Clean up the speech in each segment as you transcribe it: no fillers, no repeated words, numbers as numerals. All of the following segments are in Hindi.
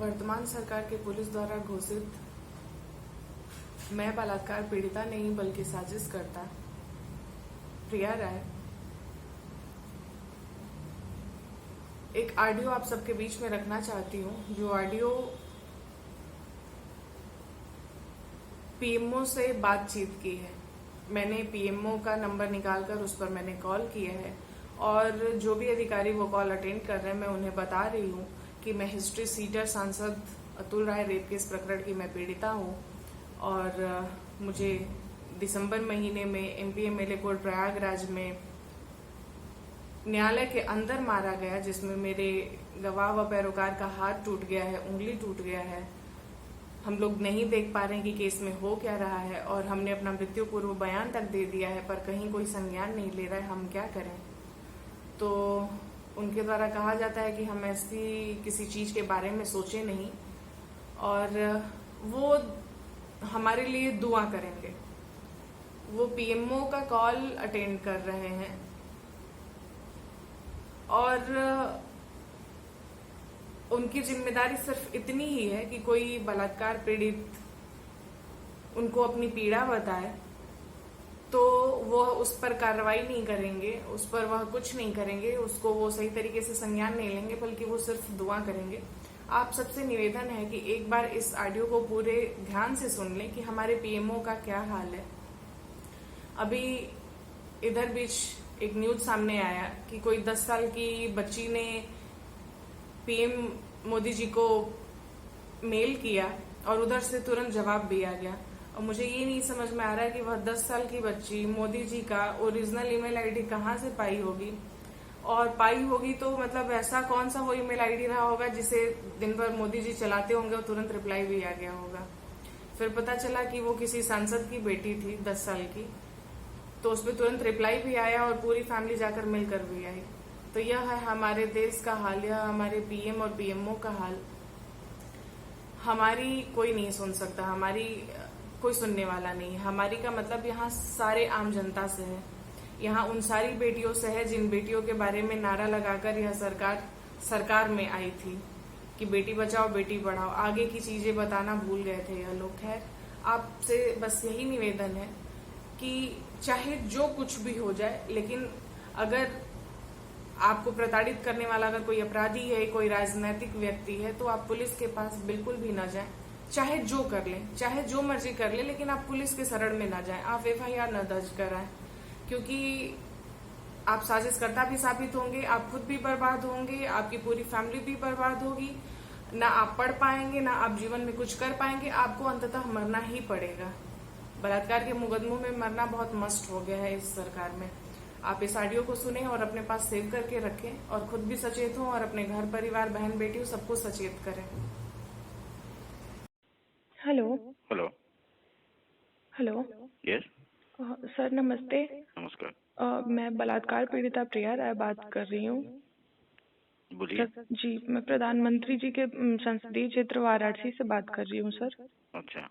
वर्तमान सरकार के पुलिस द्वारा घोषित मैं बलात्कार पीड़िता नहीं बल्कि साजिशकर्ता प्रिया राय एक ऑडियो आप सबके बीच में रखना चाहती हूँ, जो ऑडियो पीएमओ से बातचीत की है। मैंने पीएमओ का नंबर निकालकर उस पर मैंने कॉल किया है और जो भी अधिकारी वो कॉल अटेंड कर रहे हैं, मैं उन्हें बता रही हूँ कि मैं हिस्ट्री सीटर सांसद अतुल राय रेप केस प्रकरण की मैं पीड़िता हूँ और मुझे दिसंबर महीने में एमपी एमएलए कोर्ट प्रयागराज में न्यायालय के अंदर मारा गया, जिसमें मेरे गवाह व पैरोकार का हाथ टूट गया है, उंगली टूट गया है। हम लोग नहीं देख पा रहे हैं कि केस में हो क्या रहा है और हमने अपना मृत्यु पूर्व बयान तक दे दिया है, पर कहीं कोई संज्ञान नहीं ले रहा है। हम क्या करें? तो उनके द्वारा कहा जाता है कि हम ऐसी किसी चीज के बारे में सोचे नहीं और वो हमारे लिए दुआ करेंगे। वो पीएमओ का कॉल अटेंड कर रहे हैं और उनकी जिम्मेदारी सिर्फ इतनी ही है कि कोई बलात्कार पीड़ित उनको अपनी पीड़ा बताए तो वो उस पर कार्रवाई नहीं करेंगे, उस पर वह कुछ नहीं करेंगे, उसको वो सही तरीके से संज्ञान नहीं लेंगे, बल्कि वो सिर्फ दुआ करेंगे। आप सबसे निवेदन है कि एक बार इस ऑडियो को पूरे ध्यान से सुन लें कि हमारे पीएमओ का क्या हाल है। अभी इधर बीच एक न्यूज सामने आया कि कोई 10 साल की बच्ची ने पीएम मोदी जी को मेल किया और उधर से तुरंत जवाब भी आ गया। और मुझे ये नहीं समझ में आ रहा है कि वह 10 साल की बच्ची मोदी जी का ओरिजिनल ईमेल आईडी कहाँ से पाई होगी, और पाई होगी तो मतलब ऐसा कौन सा वो ईमेल आईडी रहा होगा जिसे दिन भर मोदी जी चलाते होंगे और तुरंत रिप्लाई भी आ गया होगा। फिर पता चला कि वो किसी सांसद की बेटी थी 10 साल की, तो उस पर तुरंत रिप्लाई भी आया और पूरी फैमिली जाकर मिलकर भी आई। तो यह है हमारे देश का हाल, यह हमारे पीएम और पीएमओ का हाल। हमारी कोई नहीं सुन सकता, हमारी कोई सुनने वाला नहीं है। हमारी का मतलब यहाँ सारे आम जनता से है, यहाँ उन सारी बेटियों से है जिन बेटियों के बारे में नारा लगाकर यह सरकार में आई थी कि बेटी बचाओ बेटी पढ़ाओ। आगे की चीजें बताना भूल गए थे यह लोग। खैर, आपसे बस यही निवेदन है कि चाहे जो कुछ भी हो जाए, लेकिन अगर आपको प्रताड़ित करने वाला अगर कोई अपराधी है, कोई राजनीतिक व्यक्ति है, तो आप पुलिस के पास बिल्कुल भी न जाएं। चाहे जो कर ले, चाहे जो मर्जी कर ले, लेकिन आप पुलिस के शरण में न जाएं। आप एफआईआर न दर्ज कराएं, क्योंकि आप साजिशकर्ता भी साबित होंगे, आप खुद भी बर्बाद होंगे, आपकी पूरी फैमिली भी बर्बाद होगी। ना आप पढ़ पाएंगे, ना आप जीवन में कुछ कर पाएंगे, आपको अंततः मरना ही पड़ेगा। बलात्कार के मुकदमों में मरना बहुत मस्ट हो गया है इस सरकार में। आप इस ऑडियो को सुने और अपने पास सेव करके रखें और खुद भी सचेत हों और अपने घर परिवार बहन बेटियों सबको सचेत करें। Hello. Hello. Hello. Yes. Sir नमस्ते। नमस्कार। मैं बलात्कार पीड़िता प्रिया राय बात कर रही हूँ। बोलिए। सर जी, मैं प्रधानमंत्री जी के संसदीय क्षेत्र वाराणसी से बात कर रही हूँ सर। अच्छा।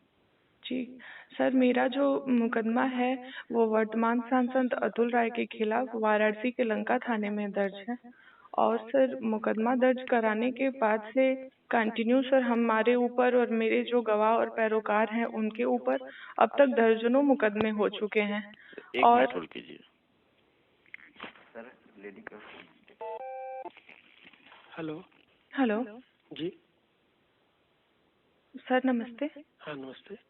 जी सर, मेरा जो मुकदमा है वो वर्तमान सांसद अतुल राय के खिलाफ वाराणसी के लंका थाने में दर्ज है। और सर, मुकदमा दर्ज कराने के बाद से कंटिन्यू सर हमारे ऊपर और मेरे जो गवाह और पैरोकार हैं उनके ऊपर अब तक दर्जनों मुकदमे हो चुके हैं। एक और मिनट होल्ड कीजिए। सर, लेडी का। हेलो। हेलो जी। सर नमस्ते। हाँ नमस्ते।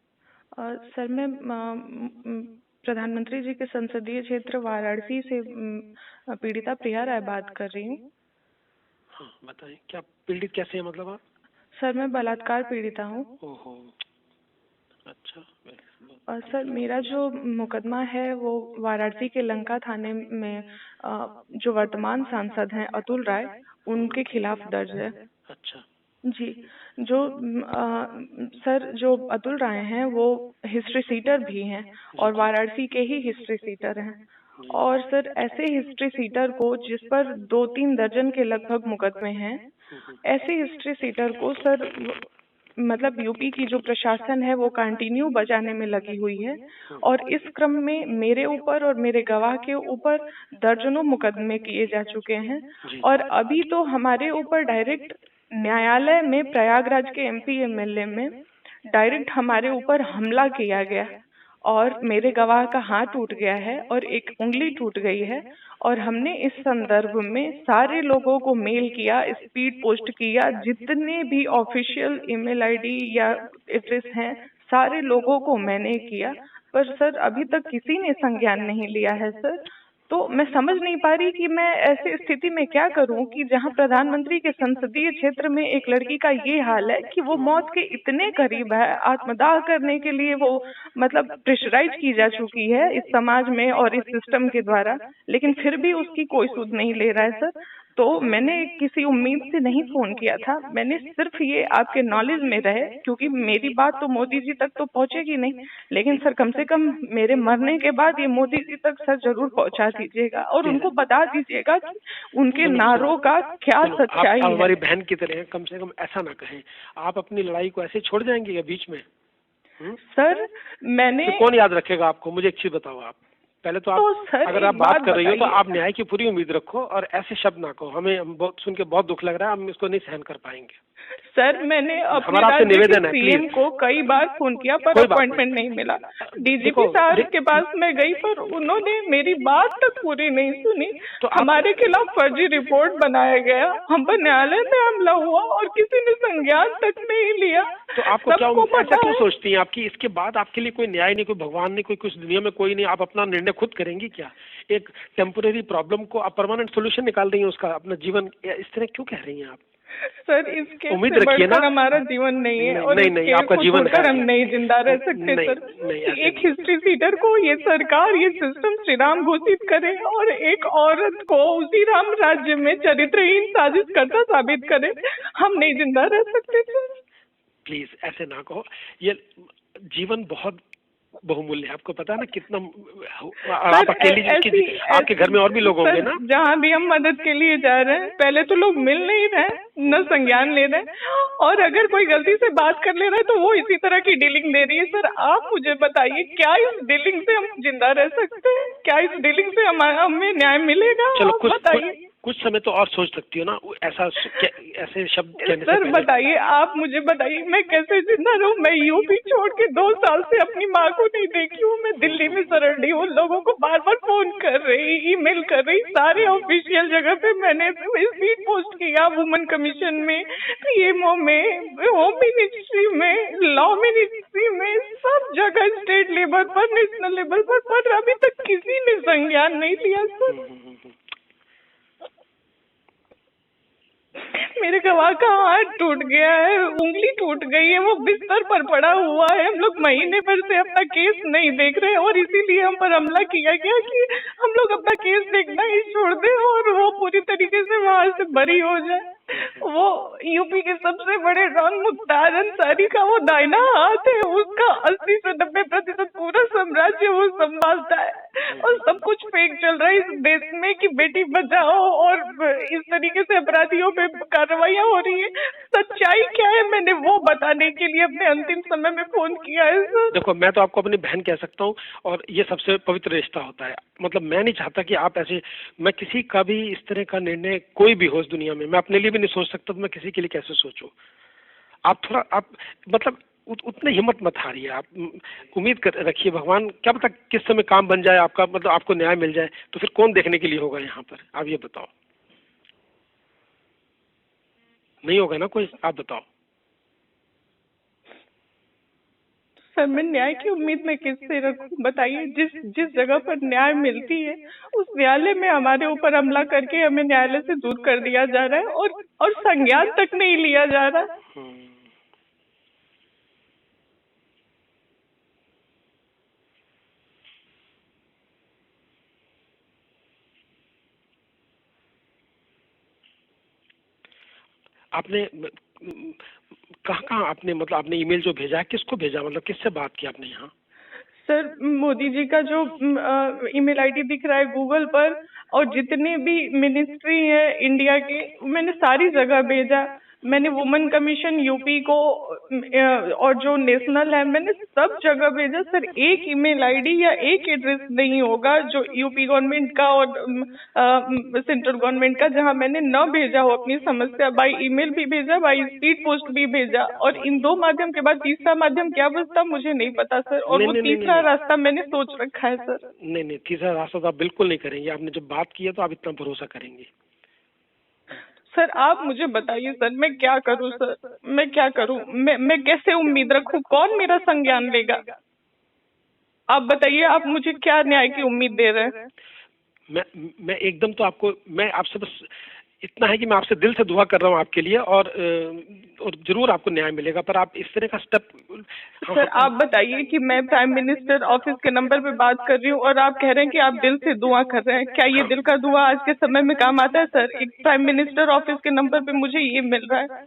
सर, मैं प्रधानमंत्री जी के संसदीय क्षेत्र वाराणसी से पीड़िता प्रिया राय बात कर रही हूँ। हाँ बताइए, क्या पीड़ित कैसे है मतलब आप? सर, मैं बलात्कार पीड़िता हूँ। ओहो, अच्छा। और सर, मेरा जो मुकदमा है वो वाराणसी के लंका थाने में जो वर्तमान सांसद हैं अतुल राय, उनके खिलाफ दर्ज है। अच्छा जी, जो सर जो अतुल राय हैं वो हिस्ट्री सीटर भी हैं और वाराणसी के ही हिस्ट्री सीटर हैं। और सर, ऐसे हिस्ट्री सीटर को जिस पर 2-3 दर्जन के लगभग मुकदमे हैं, ऐसे हिस्ट्री सीटर को सर मतलब यूपी की जो प्रशासन है वो कंटिन्यू बचाने में लगी हुई है। और इस क्रम में मेरे ऊपर और मेरे गवाह के ऊपर दर्जनों मुकदमे किए जा चुके हैं। और अभी तो हमारे ऊपर डायरेक्ट न्यायालय में प्रयागराज के एमपी एमएलए में डायरेक्ट हमारे ऊपर हमला किया गया और मेरे गवाह का हाथ टूट गया है और एक उंगली टूट गई है। और हमने इस संदर्भ में सारे लोगों को मेल किया, स्पीड पोस्ट किया, जितने भी ऑफिशियल ईमेल आईडी या एड्रेस हैं सारे लोगों को मैंने किया, पर सर अभी तक किसी ने संज्ञान नहीं लिया है सर। तो मैं समझ नहीं पा रही कि मैं ऐसी स्थिति में क्या करूं कि जहां प्रधानमंत्री के संसदीय क्षेत्र में एक लड़की का ये हाल है कि वो मौत के इतने करीब है, आत्मदाह करने के लिए वो मतलब प्रेशराइज की जा चुकी है इस समाज में और इस सिस्टम के द्वारा, लेकिन फिर भी उसकी कोई सुध नहीं ले रहा है सर। तो मैंने किसी उम्मीद से नहीं फोन किया था, मैंने सिर्फ ये आपके नॉलेज में रहे, क्योंकि मेरी बात तो मोदी जी तक तो पहुंचेगी नहीं, लेकिन सर कम से कम मेरे मरने के बाद ये मोदी जी तक सर जरूर पहुंचा दीजिएगा और उनको बता दीजिएगा कि उनके नारों का क्या सच्चाई आप है। हमारी बहन की तरह हैं, कम से कम ऐसा ना कहें। आप अपनी लड़ाई को ऐसे छोड़ जाएंगे क्या बीच में? सर मैंने तो कौन याद रखेगा आपको? मुझे एक चीज बताओ आप। पहले तो आप तो सर अगर एक आप बात बात कर रही हो तो बताइए। आप न्याय की पूरी उम्मीद रखो और ऐसे शब्द ना कहो। हम बहुत सुन के बहुत दुख लग रहा है, हम इसको नहीं सहन कर पाएंगे। सर मैंने अपने हमारा आपसे राज्य के निवेदन है, सीएम प्लीज। को कई बार फोन किया पर कोई बात अपॉइंटमेंट नहीं मिला। डीजीपी देखो, साहब के पास मैं गई पर उन्होंने मेरी बात तक पूरी नहीं सुनी। तो आप- हमारे खिलाफ फर्जी रिपोर्ट बनाया गया, हम पर न्यायालय में हमला हुआ और किसी ने संज्ञान तक नहीं लिया। तो आपको क्या सबको ऐसा पता क्यों है। सोचती हैं आपकी? इसके बाद आपके लिए कोई न्याय नहीं, कोई भगवान नहीं, कोई कुछ दुनिया में कोई नहीं। आप अपना निर्णय खुद करेंगी क्या? एक टेम्पोरेरी प्रॉब्लम को आप परमानेंट सोल्यूशन निकाल रही हैं उसका, अपना जीवन इस तरह क्यों कह रही हैं आप? सर इस केस उम्मीद से रखिए ना। बढ़कर हमारा जीवन नहीं है नहीं, और नहीं, इस नहीं, केस आपका को जीवन छोड़कर है। हम नहीं जिंदा रह सकते नहीं, सर। नहीं, ऐसे एक नहीं। हिस्ट्री सीटर को ये सरकार ये सिस्टम श्री राम घोषित करे और एक औरत को उसी राम राज्य में चरित्रहीन साजिश करता साबित करे, हम नहीं जिंदा रह सकते सर। प्लीज ऐसे ना कहो। ये जीवन बहुत बहुमूल्य है, आपको पता है ना कितना। आप अकेली आपके घर में और भी लोग होंगे ना। जहाँ भी हम मदद के लिए जा रहे हैं, पहले तो लोग मिल नहीं रहे, न संज्ञान ले रहे हैं, और अगर कोई गलती से बात कर ले रहा है तो वो इसी तरह की डीलिंग दे रही है। सर आप मुझे बताइए, क्या इस डीलिंग से हम जिंदा रह सकते हैं? क्या इस डीलिंग से हमें न्याय मिलेगा? चलो आप बताइए कुछ समय तो और सोच सकती हो ना। ऐसे शब्द कहने से सर पहले। बताइए, आप मुझे बताइए मैं कैसे जिंदा रहूं? मैं यूपी छोड़ के 2 साल से अपनी माँ को नहीं देखी हूँ। मैं दिल्ली में शरण ली हूँ, लोगों को बार बार फोन कर रही, ईमेल कर रही, सारे ऑफिशियल जगह पे मैंने स्पीड पोस्ट किया, वुमेन कमीशन में, पीएमओ में, होम मिनिस्ट्री में, लॉ मिनिस्ट्री में, सब जगह, स्टेट लेवल पर, नेशनल लेवल पर अभी तक किसी ने संज्ञान नहीं लिया सर। मेरे गवाह का हाथ टूट गया है, उंगली टूट गई है, वो बिस्तर पर पड़ा हुआ है। हम लोग महीने भर से अपना केस नहीं देख रहे और इसीलिए हम पर हमला किया गया कि हम लोग अपना केस देखना ही छोड़ दें और वो पूरी तरीके से वहां से बरी हो जाए। वो यूपी के सबसे बड़े डॉन मुख्तार अंसारी का वो दाहिना हाथ है, उसका 80 से 90% पूरा साम्राज्य वो संभालता है और सब कुछ फेक चल रहा है इस देश में कि बेटी बचाओ और इस तरीके से अपराधियों पे कार्रवाइयां हो रही है। सच्चाई क्या है, मैंने वो बताने के लिए अपने अंतिम समय में फोन किया है सर। देखो, मैं तो आपको अपनी बहन कह सकता हूँ और ये सबसे पवित्र रिश्ता होता है। मतलब मैं नहीं चाहता कि आप ऐसे, मैं किसी का भी इस तरह का निर्णय कोई भी हो इस दुनिया में, मैं अपने लिए भी नहीं सोच सकता, तो मैं किसी के लिए कैसे सोचूं? आप थोड़ा मतलब उतनी हिम्मत मत हारिए। आप उम्मीद रखिए, भगवान क्या पता किस समय काम बन जाए आपका, मतलब आपको न्याय मिल जाए। तो फिर कौन देखने के लिए होगा यहाँ पर? आप ये बताओ। नहीं होगा ना कोई? आप बताओ। सर मैं न्याय की उम्मीद में किससे रखूं? बताइए, जिस जगह पर न्याय मिलती है उस न्यायालय में हमारे ऊपर हमला करके हमें न्यायालय से दूर कर दिया जा रहा है और संज्ञान तक नहीं लिया जा रहा। आपने कहाँ आपने, मतलब आपने ईमेल जो भेजा है किसको भेजा, मतलब किससे बात की आपने यहाँ? सर मोदी जी का जो ईमेल आईडी दिख रहा है गूगल पर, और जितने भी मिनिस्ट्री है इंडिया के, मैंने सारी जगह भेजा। मैंने वुमेन कमीशन यूपी को और जो नेशनल है मैंने सब जगह भेजा सर। एक ईमेल आईडी या एक एड्रेस नहीं होगा जो यूपी गवर्नमेंट का और सेंट्रल गवर्नमेंट का जहां मैंने न भेजा हो अपनी समस्या। बाई ईमेल भी भेजा, बाई स्पीड पोस्ट भी भेजा, और इन दो माध्यम के बाद तीसरा माध्यम क्या बचता मुझे नहीं पता सर। और वो तीसरा रास्ता मैंने सोच रखा है सर। नहीं, तीसरा रास्ता तो आप बिल्कुल नहीं करेंगे। आपने जब बात की है तो आप इतना भरोसा करेंगे। सर आप मुझे बताइए सर, मैं क्या करूं सर, मैं क्या करूं? मैं कैसे उम्मीद रखूं? कौन मेरा संज्ञान लेगा? आप बताइए, आप मुझे क्या न्याय की उम्मीद दे रहे हैं? मैं एकदम तो आपको, मैं आपसे बस इतना है कि मैं आपसे दिल से दुआ कर रहा हूँ आपके लिए, और जरूर आपको न्याय मिलेगा। पर आप इस तरह का स्टेप सर आप बताइए कि मैं प्राइम मिनिस्टर ऑफिस के नंबर पे बात कर रही हूँ और आप कह रहे हैं कि आप दिल से दुआ कर रहे हैं। क्या ये दिल का दुआ आज के समय में काम आता है सर? एक प्राइम मिनिस्टर ऑफिस के नंबर पे मुझे ये मिल रहा है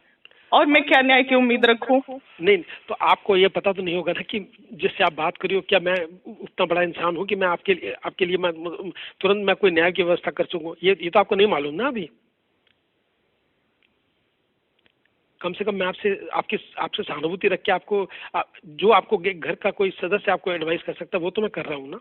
और मैं क्या न्याय की उम्मीद रखूं? नहीं, तो आपको ये पता तो नहीं होगा ना कि जिससे आप बात करी हो, क्या मैं उतना बड़ा इंसान हूँ कि मैं आपके लिए मैं तुरंत मैं कोई न्याय की व्यवस्था कर सकूँ? ये तो आपको नहीं मालूम ना अभी। कम से कम मैं आपसे सहानुभूति रख के आपको जो आपको घर का कोई सदस्य आपको एडवाइस कर सकता है वो तो मैं कर रहा हूँ ना।